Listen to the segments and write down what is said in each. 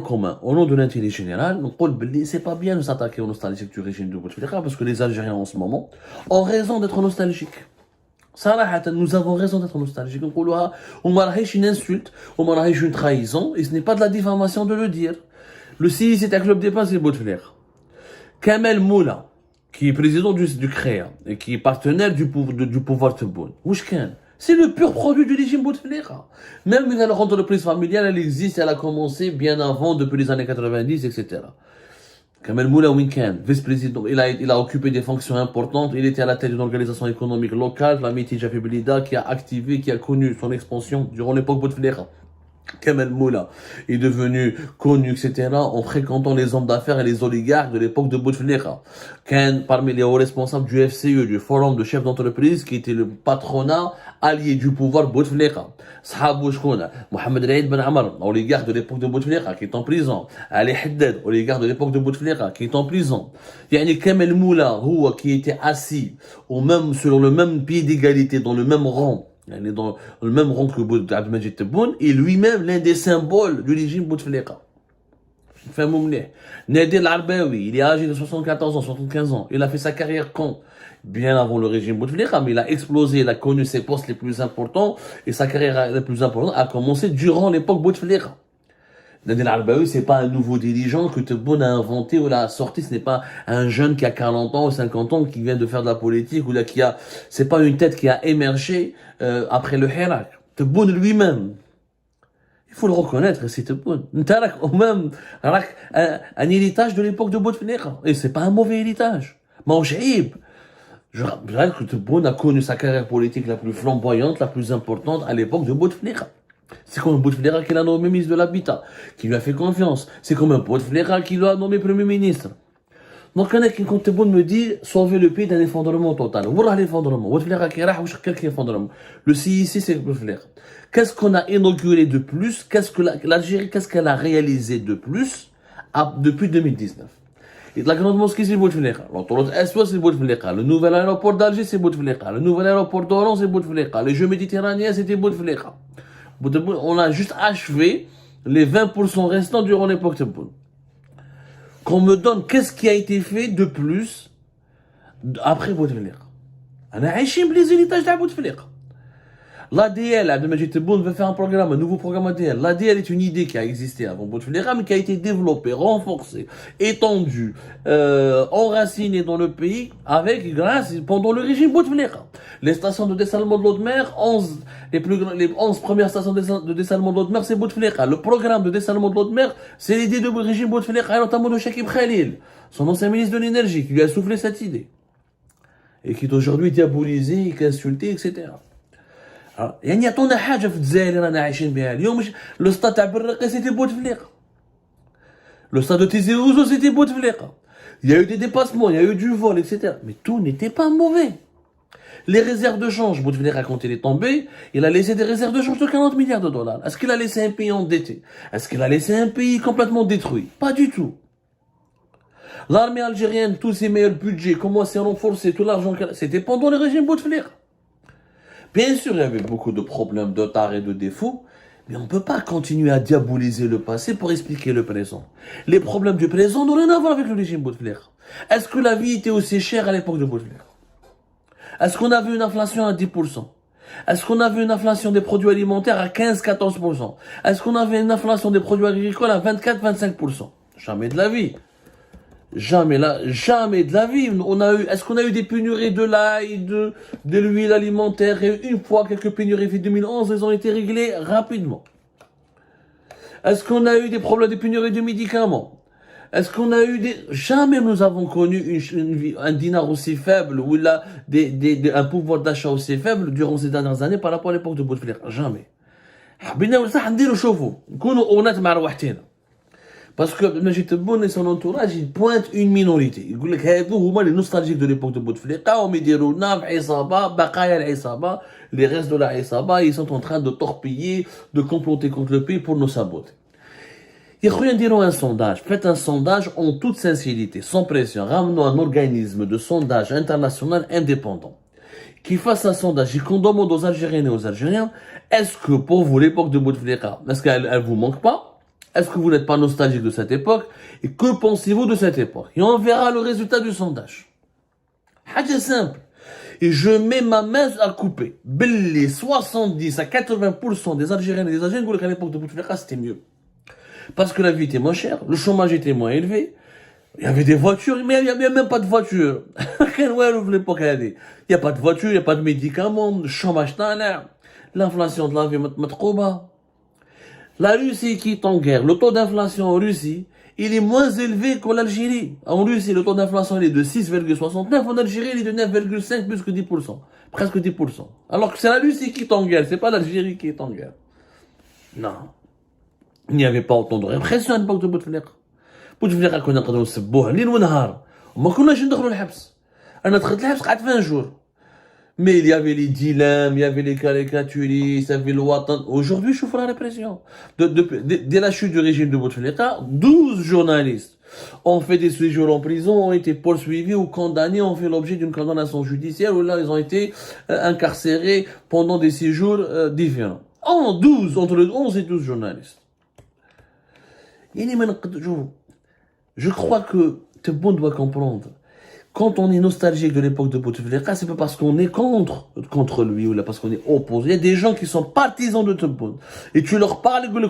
commun, au nom de l'intérêt général, c'est pas bien de s'attaquer aux nostalgiques du régime de Bouteflika parce que les Algériens en ce moment ont raison d'être nostalgiques. Sarah, nous avons raison d'être nostalgiques. On marche une insulte, on marche une trahison, et ce n'est pas de la diffamation de le dire. Le CI, c'est un club d'épargne, c'est Bouteflika. Kamel Moula, qui est président du CREA et qui est partenaire du pouvoir Tebboune. C'est le pur produit du régime Bouteflika. Même une entreprise familiale, elle existe, elle a commencé bien avant, depuis les années 90, etc. Kamel Moula Winkan, vice-président, il a occupé des fonctions importantes, il était à la tête d'une organisation économique locale, l'amitié Jafiblida, qui a activé, qui a connu son expansion durant l'époque Bouteflika. Kamel Moula est devenu connu, etc., en fréquentant les hommes d'affaires et les oligarques de l'époque de Bouteflika. Parmi les hauts responsables du FCE, du Forum de chefs d'entreprise, qui était le patronat allié du pouvoir Bouteflika. Sahabou Shkouna, Mohamed Raïd Ben Amar, oligarque de l'époque de Bouteflika, qui est en prison. Ali Haddad, oligarque de l'époque de Bouteflika, qui est en prison. Yani Kamel Moula, qui était assis sur le même pied d'égalité, dans le même rang, il est dans le même rang que Abdelmajid Tebboune, et lui-même l'un des symboles du régime Bouteflika. Nadir Al-Arbaoui, il est âgé de 74 ans, 75 ans. Il a fait sa carrière bien avant le régime Bouteflika, mais il a explosé, il a connu ses postes les plus importants, et sa carrière la plus importante a commencé durant l'époque Bouteflika. Nadir Al-Arbaoui, c'est pas un nouveau dirigeant que Tebboune a inventé ou l'a sorti, ce n'est pas un jeune qui a 40 ans ou 50 ans qui vient de faire de la politique c'est pas une tête qui a émergé après le Hirak. Tebboune lui-même, il faut le reconnaître, c'est Tebboune. T'as même un héritage de l'époque de Bouteflika, et c'est pas un mauvais héritage. Je rappelle que Tebboune a connu sa carrière politique la plus flamboyante, la plus importante à l'époque de Bouteflika. C'est comme un Bouteflika qui l'a nommé ministre de l'Habitat, qui lui a fait confiance. C'est comme un Bouteflika qui l'a nommé Premier ministre. Donc, quand Tebboune me dit sauver le pays d'un effondrement total. Voilà l'effondrement. Bouteflika qui a quel effondrement. Le CIC, c'est Bouteflika. Qu'est-ce qu'on a inauguré de plus? L'Algérie, qu'est-ce qu'elle a réalisé de plus depuis 2019? Et la grande mosquée, c'est Bouteflika. L'autoroute S-Ouest, c'est Bouteflika. Le nouvel aéroport d'Alger, c'est Bouteflika. Le nouvel aéroport d'Oran, c'est Bouteflika. Les Jeux méditerranéens, c'était Bouteflika. On a juste achevé les 20% restants durant l'époque Tebboune. Qu'on me donne qu'est-ce qui a été fait de plus après Bouteflika. On a acheté les héritages de Bouteflika. L'ADL, Abdelmajid Tebboune veut faire un nouveau programme ADL. L'ADL est une idée qui a existé avant Bouteflika, mais qui a été développée, renforcée, étendue, enracinée dans le pays pendant le régime Bouteflika. Les stations de dessalement de l'eau de mer, les 11 premières stations de dessalement de l'eau de mer, c'est Bouteflika. Le programme de dessalement de l'eau de mer, c'est l'idée du régime Bouteflika, notamment de Chakib Khalil, son ancien ministre de l'énergie, qui lui a soufflé cette idée. Et qui est aujourd'hui diabolisé, insulté, etc. يعني يعطونا حاجه في الجزائر رانا عايشين بها اليوم. لو ستاد تاع برقي سيتي بوتفليقه. Le stade de Tizi Ouzou, c'était Bouteflika. Il y a eu des dépassements, il y a eu du vol, etc. Mais tout n'était pas mauvais. Les réserves de change, Bouteflika, quand il est tombé, il a laissé des réserves de change de 40 milliards de dollars. Est-ce qu'il a laissé un pays endetté? Est-ce qu'il a laissé un pays complètement détruit? Pas du tout. L'armée algérienne, tous ses meilleurs budgets, comment s'est renforcé, tout l'argent c'était pendant le régime Bouteflika. Bien sûr, il y avait beaucoup de problèmes, de tares et de défauts, mais on ne peut pas continuer à diaboliser le passé pour expliquer le présent. Les problèmes du présent n'ont rien à voir avec le régime Bouteflika. Est-ce que la vie était aussi chère à l'époque de Bouteflika? Est-ce qu'on avait une inflation à 10%? Est-ce qu'on avait une inflation des produits alimentaires à 15-14%? Est-ce qu'on avait une inflation des produits agricoles à 24-25%? Jamais de la vie. Jamais de la vie. Est-ce qu'on a eu des pénuries de l'ail, de l'huile alimentaire? Et une fois quelques pénuries fait 2011, elles ont été réglées rapidement. Est-ce qu'on a eu des problèmes de pénurie de médicaments? Est-ce qu'on a eu jamais nous avons connu un dinar aussi faible ou un pouvoir d'achat aussi faible durant ces dernières années par rapport à l'époque de Bouteflika? Jamais. Parce que Abdelmajid Tebboune et son entourage, ils pointent une minorité. Ils disent que les nostalgiques de l'époque de Bouteflika, les restes de la Isaba, ils sont en train de torpiller, de comploter contre le pays pour nous saboter. Il faut dire un sondage. Faites un sondage en toute sincérité, sans pression. Ramenons un organisme de sondage international indépendant qui fasse un sondage et qu'on demande aux Algériennes et aux Algériens, est-ce que pour vous l'époque de Bouteflika, est-ce qu'elle vous manque pas? Est-ce que vous n'êtes pas nostalgique de cette époque? Et que pensez-vous de cette époque? Et on verra le résultat du sondage. C'est simple. Et je mets ma main à couper. Les 70 à 80% des Algériens et des Algériens disent qu'à l'époque de Bouteflika, c'était mieux. Parce que la vie était moins chère, le chômage était moins élevé, il y avait des voitures, mais il n'y avait même pas de voitures. Il n'y a pas de voiture, il n'y a pas de médicaments, le chômage t'en l'inflation de la vie matrouba. La Russie qui est en guerre, le taux d'inflation en Russie, il est moins élevé qu'en Algérie. En Russie, le taux d'inflation il est de 6,69, en Algérie, il est de 9,5, plus que 10%. Presque 10%. Alors que c'est la Russie qui est en guerre, c'est pas l'Algérie qui est en guerre. Non. Il n'y avait pas autant de répression à l'époque de Bouteflika. Bouteflika كنا نقدروا نسبوه ليل ونهار وما كناش ندخلوا الحبس. انا دخلت الحبس قعدت 20 jours. Mais il y avait les dilemmes, il y avait les caricaturistes, il y avait le Watan. Aujourd'hui, je souffre la répression. Dès la chute du régime de Bouteflika, 12 journalistes ont fait des séjours en prison, ont été poursuivis ou condamnés, ont fait l'objet d'une condamnation judiciaire, où là, ils ont été incarcérés pendant des séjours différents. Entre les 11 et 12 journalistes. Je crois que Tebboune doit comprendre. Quand on est nostalgique de l'époque de Bouteflika, c'est pas parce qu'on est contre lui ou là parce qu'on est opposé. Il y a des gens qui sont partisans de Tebboune. Et tu leur parles, ils disent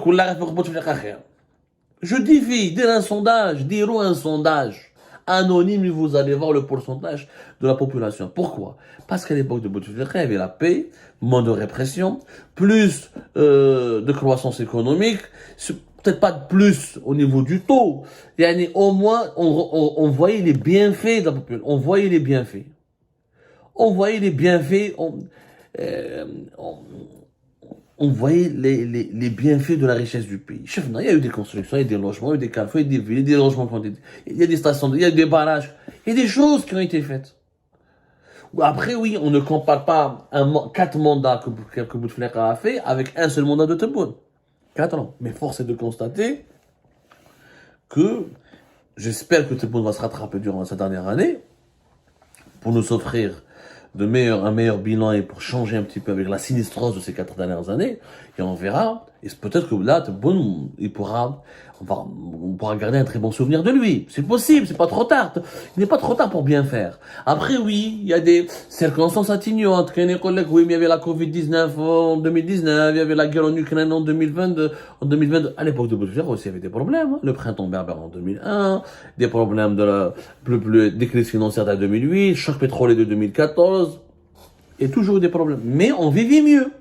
je défie, dire un sondage, dirons un sondage anonyme, et vous allez voir le pourcentage de la population. Pourquoi? Parce qu'à l'époque de Bouteflika, il y avait la paix, moins de répression, plus de croissance économique, peut-être pas de plus au niveau du taux. Et au moins, on voyait les bienfaits de la population. On voyait les bienfaits. On voyait les bienfaits de la richesse du pays. Chef, il y a eu des constructions, il y a eu des logements, il y a eu des carrefours, il y a eu des villes, il y a eu des logements, il y a des stations, il y a eu des barrages. Il y a des choses qui ont été faites. Après, oui, on ne compare pas 4 mandats que Bouteflika a fait avec un seul mandat de Tebboune. 4 ans. Mais force est de constater que j'espère que Tebboune va se rattraper durant cette dernière année pour nous offrir un meilleur bilan et pour changer un petit peu avec la sinistrose de ces 4 dernières années. Et on verra. Et peut-être que là, Tebboune, on pourra garder un très bon souvenir de lui. C'est possible, c'est pas trop tard. Il n'est pas trop tard pour bien faire. Après, oui, il y a des circonstances atténuantes. Oui, mais il y avait la Covid-19 en 2019, il y avait la guerre en Ukraine en 2022. À l'époque de Bouteflika aussi, il y avait des problèmes. Le printemps berbère en 2001, des problèmes des crises financières de 2008, choc pétrolier de 2014. Et toujours des problèmes. Mais on vivait mieux.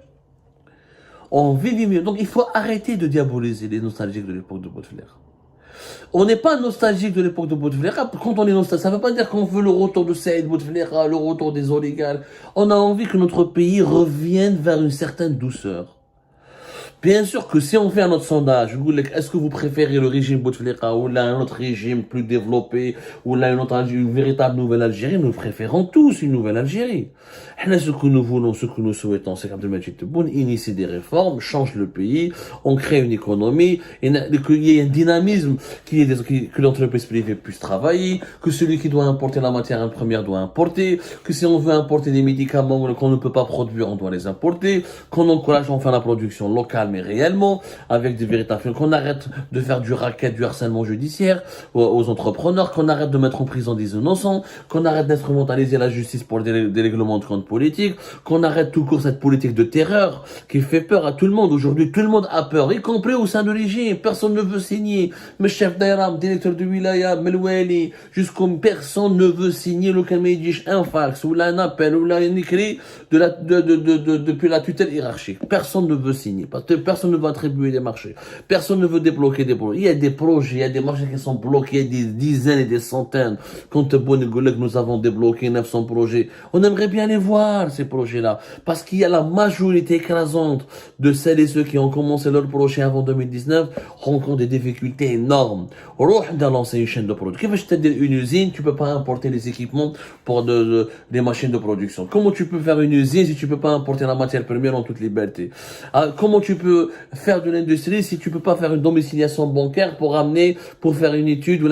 Donc il faut arrêter de diaboliser les nostalgiques de l'époque de Bouteflika. On n'est pas nostalgique de l'époque de Bouteflika. Quand on est nostalgique, ça ne veut pas dire qu'on veut le retour de Saïd Bouteflika, le retour des oligarques. On a envie que notre pays revienne vers une certaine douceur. Bien sûr que si on fait un autre sondage, est-ce que vous préférez le régime Bouteflika ou là un autre régime plus développé ou là une véritable nouvelle Algérie, nous préférons tous une nouvelle Algérie. Là, ce que nous voulons, ce que nous souhaitons, c'est qu'Abdelmadjid Tebboune initie des réformes, change le pays, on crée une économie, qu'il y ait un dynamisme, que l'entreprise privée puisse travailler, que celui qui doit importer la matière première doit importer, que si on veut importer des médicaments qu'on ne peut pas produire, on doit les importer, qu'on encourage enfin la production locale, mais réellement, avec des véritables, qu'on arrête de faire du racket, du harcèlement judiciaire aux entrepreneurs, qu'on arrête de mettre en prison des innocents, qu'on arrête d'instrumentaliser la justice pour des règlements de compte politique, qu'on arrête tout court cette politique de terreur qui fait peur à tout le monde. Aujourd'hui, tout le monde a peur, y compris au sein de l'IG. Personne ne veut signer. Mais chef d'Aram, directeur de Wilaya, Melweli, jusqu'au personne ne veut signer le Kamédish, un fax, ou là un appel, ou là un écrit depuis la tutelle hiérarchique. Personne ne veut signer. Parce que personne ne veut attribuer des marchés. Personne ne veut débloquer des projets. Il y a des projets, il y a des marchés qui sont bloqués, il y a des dizaines et des centaines. Quand nous avons débloqué 900 projets, on aimerait bien les voir, ces projets-là. Parce qu'il y a la majorité écrasante de celles et ceux qui ont commencé leur projet avant 2019 rencontrent des difficultés énormes. Roh de lancer une chaîne de production. Qui va une usine, tu peux pas importer les équipements pour des machines de production. Comment tu peux faire une usine si tu peux pas importer la matière première en toute liberté? Comment tu peux faire de l'industrie si tu peux pas faire une domiciliation bancaire pour faire une étude ou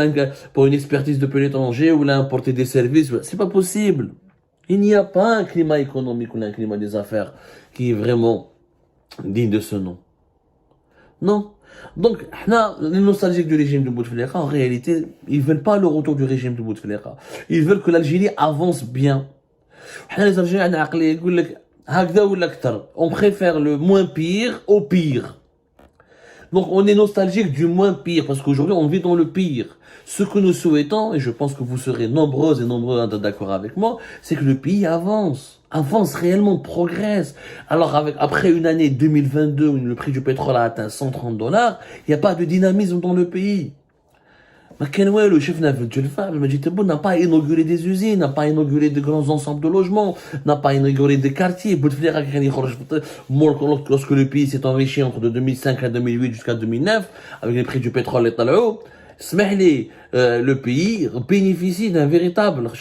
pour une expertise de l'étranger ou importer des services? C'est pas possible. Il n'y a pas un climat économique ou un climat des affaires qui est vraiment digne de ce nom. Non. Donc, les nostalgiques du régime de Bouteflika, en réalité, ils veulent pas le retour du régime de Bouteflika. Ils veulent que l'Algérie avance bien. Les Algériens, on préfère le moins pire au pire. Donc on est nostalgique du moins pire, parce qu'aujourd'hui on vit dans le pire. Ce que nous souhaitons, et je pense que vous serez nombreuses et nombreux à être d'accord avec moi, c'est que le pays avance réellement, progresse. Alors après une année 2022 où le prix du pétrole a atteint $130, il n'y a pas de dynamisme dans le pays. Le chef n'a pas inauguré des usines, n'a pas inauguré de grands ensembles de logements, n'a pas inauguré des quartiers. Lorsque le pays s'est enrichi entre 2005 à 2008 jusqu'à 2009, avec les prix du pétrole et le pays bénéficie d'un véritable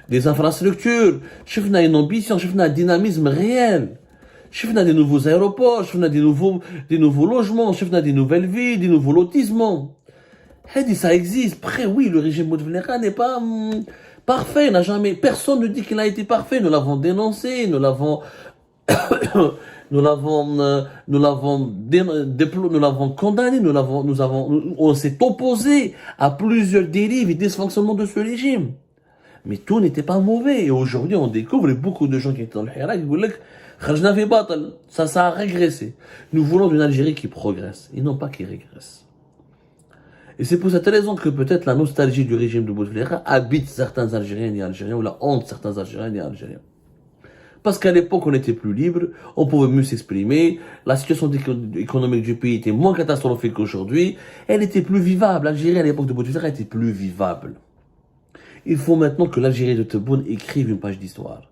des infrastructures, une ambition, un dynamisme réel. شفنا des nouveaux aéroports, شفنا des nouveaux logements, شفنا des nouvelles villes, des nouveaux lotissements. Ça existe. Après, oui, le régime Bouteflika n'est pas parfait, personne ne dit qu'il a été parfait. Nous l'avons dénoncé, nous l'avons condamné, on s'est opposé à plusieurs dérives et dysfonctionnements de ce régime. Mais tout n'était pas mauvais. Et aujourd'hui, on découvre beaucoup de gens qui étaient dans le Hirak qui disent ça a régressé. Nous voulons une Algérie qui progresse et non pas qui régresse. Et c'est pour cette raison que peut-être la nostalgie du régime de Bouteflika habite certains Algériens et Algériens, ou la honte de certains Algériens et Algériens. Parce qu'à l'époque, on était plus libre, on pouvait mieux s'exprimer, la situation économique du pays était moins catastrophique qu'aujourd'hui, elle était plus vivable. L'Algérie à l'époque de Bouteflika était plus vivable. Il faut maintenant que l'Algérie de Tebboune écrive une page d'histoire.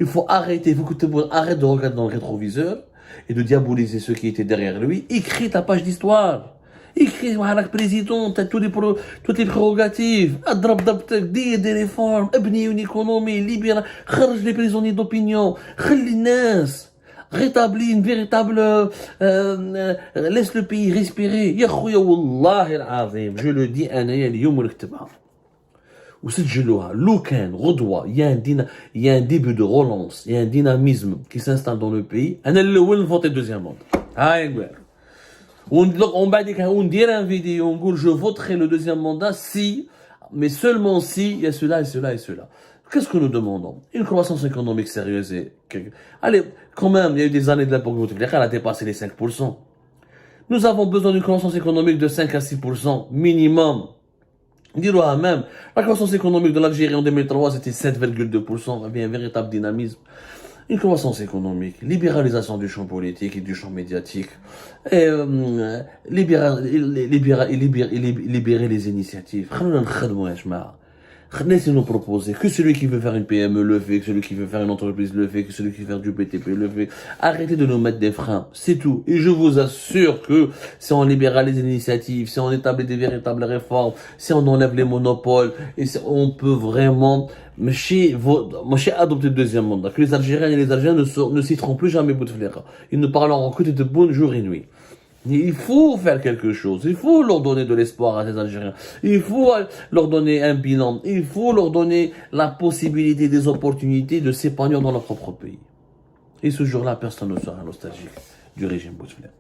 Il faut que Tebboune arrête de regarder dans le rétroviseur et de diaboliser ceux qui étaient derrière lui. Écris ta page d'histoire. Écris, président, t'as toutes les prérogatives. Dis des réformes, abni une économie, libère, charge les prisonniers d'opinion, rétablis une véritable, laisse le pays respirer. Ya khouya, wallahi al-azim, je le dis, il y a un début de relance, il y a un dynamisme qui s'installe dans le pays. On vote le deuxième mandat. On dirait un vidéo, je voterai le deuxième mandat si, mais seulement si, il y a cela et cela et cela. Qu'est-ce que nous demandons? Une croissance économique sérieuse. Allez, quand même, il y a eu des années de l'époque où elle a dépassé les 5%. Nous avons besoin d'une croissance économique de 5 à 6% minimum. Dis-le même, la croissance économique de l'Algérie en 2003, c'était 7,2%, avait un véritable dynamisme. Une croissance économique, libéralisation du champ politique et du champ médiatique, et libérer les initiatives. Laissez-nous proposer que celui qui veut faire une PME le fait, que celui qui veut faire une entreprise le fait, que celui qui veut faire du BTP le fait. Arrêtez de nous mettre des freins, c'est tout. Et je vous assure que si on libéralise les initiatives, si on établit des véritables réformes, si on enlève les monopoles, et si on peut vraiment adopter le deuxième mandat, que les Algériens et les Algériens ne citeront plus jamais Bouteflika. Ils ne parleront que de bonne jour et nuit. Il faut faire quelque chose. Il faut leur donner de l'espoir à ces Algériens. Il faut leur donner un bilan. Il faut leur donner la possibilité, des opportunités de s'épanouir dans leur propre pays. Et ce jour-là, personne ne sera nostalgique du régime Bouteflika.